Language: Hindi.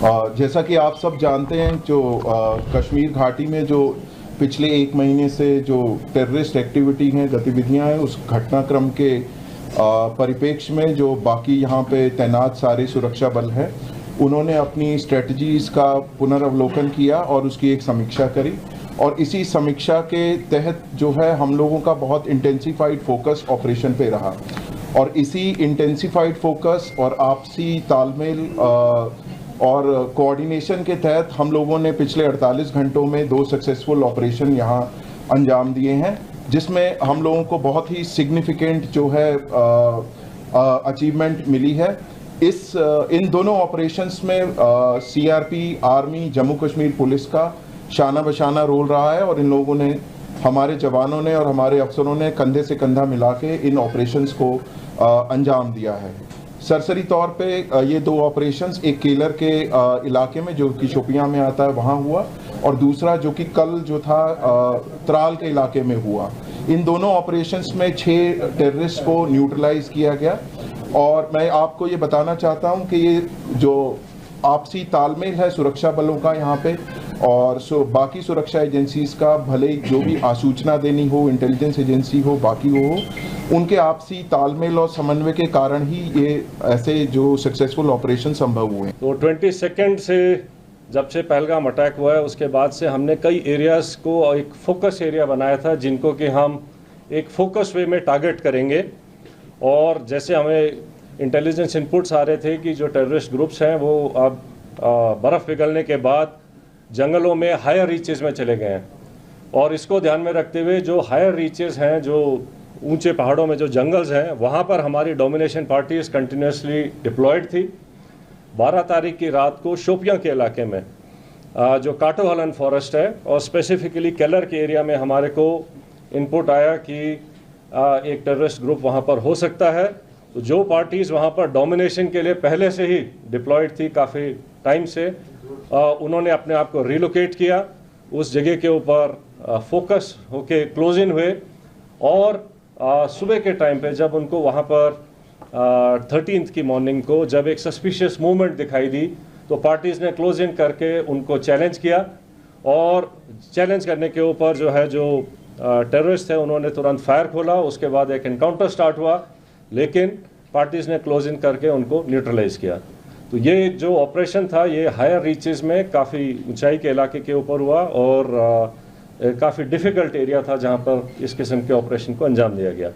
जैसा कि आप सब जानते हैं, जो कश्मीर घाटी में जो पिछले 1 महीने से जो टेररिस्ट एक्टिविटी हैं, गतिविधियां हैं, उस घटनाक्रम के परिप्रेक्ष्य में जो बाकी यहाँ पे तैनात सारे सुरक्षा बल हैं, उन्होंने अपनी स्ट्रेटजीज़ का पुनर्वलोकन किया और उसकी एक समीक्षा करी। और इसी समीक्षा के तहत जो है हम लोगों का बहुत इंटेंसिफाइड फोकस ऑपरेशन पे रहा, और इसी इंटेंसिफाइड फोकस और आपसी तालमेल और कोऑर्डिनेशन के तहत हम लोगों ने पिछले 48 घंटों में 2 सक्सेसफुल ऑपरेशन यहाँ अंजाम दिए हैं, जिसमें हम लोगों को बहुत ही सिग्निफिकेंट जो है अचीवमेंट मिली है। इन दोनों ऑपरेशंस में CRP, army, Jammu Kashmir police का शाना बशाना रोल रहा है, और इन लोगों ने, हमारे जवानों ने और हमारे अफसरों ने कंधे से कंधा मिला के इन ऑपरेशंस को अंजाम दिया है। सरसरी तौर पे ये 2 ऑपरेशंस, एक केलर के इलाके में जो कि शोपियां में आता है वहाँ हुआ, और दूसरा जो कि कल जो था त्राल के इलाके में हुआ। इन दोनों ऑपरेशंस में 6 टेररिस्ट को न्यूट्रलाइज किया गया। और मैं आपको ये बताना चाहता हूँ कि ये जो आपसी तालमेल है सुरक्षा बलों का यहाँ पे, और बाकी सुरक्षा एजेंसीज का, भले जो भी आसूचना देनी हो, इंटेलिजेंस एजेंसी हो, बाकी हो, उनके आपसी तालमेल और समन्वय के कारण ही ये ऐसे जो सक्सेसफुल ऑपरेशन संभव हुए। तो 22 से जब से पहलगाम अटैक हुआ है, उसके बाद से हमने कई एरियाज़ को एक फोकस एरिया बनाया था, जिनको कि हम एक फोकस वे में टारगेट करेंगे। और जैसे हमें इंटेलिजेंस इनपुट्स आ रहे थे कि जो टेररिस्ट ग्रुप्स हैं वो अब बर्फ़ पिघलने के बाद जंगलों में हायर रीचेस में चले गए हैं, और इसको ध्यान में रखते हुए जो हायर रीचेस हैं, जो ऊंचे पहाड़ों में जो जंगल्स हैं, वहाँ पर हमारी डोमिनेशन पार्टीज कंटिन्यूसली डिप्लॉयड थी। 12 तारीख की रात को शोपियां के इलाके में जो काटोहलन फॉरेस्ट है, और स्पेसिफिकली केलर के एरिया में हमारे को इनपुट आया कि एक टेररिस्ट ग्रुप वहाँ पर हो सकता है। तो जो पार्टीज़ वहाँ पर डोमिनेशन के लिए पहले से ही डिप्लॉयड थी काफ़ी टाइम से, उन्होंने अपने आप को रिलोकेट किया, उस जगह के ऊपर फोकस होके क्लोज इन हुए। और सुबह के टाइम पे जब उनको वहाँ पर 13th की मॉर्निंग को जब एक सस्पिशियस मूवमेंट दिखाई दी, तो पार्टीज़ ने क्लोज इन करके उनको चैलेंज किया, और चैलेंज करने के ऊपर जो है जो टेररिस्ट थे उन्होंने तुरंत फायर खोला। उसके बाद एक एनकाउंटर स्टार्ट हुआ, लेकिन पार्टीज़ ने क्लोज इन करके उनको न्यूट्रलाइज किया। तो ये जो ऑपरेशन था ये हायर रीचेस में काफ़ी ऊंचाई के इलाके के ऊपर हुआ, और काफ़ी डिफ़िकल्ट एरिया था जहाँ पर इस किस्म के ऑपरेशन को अंजाम दिया गया।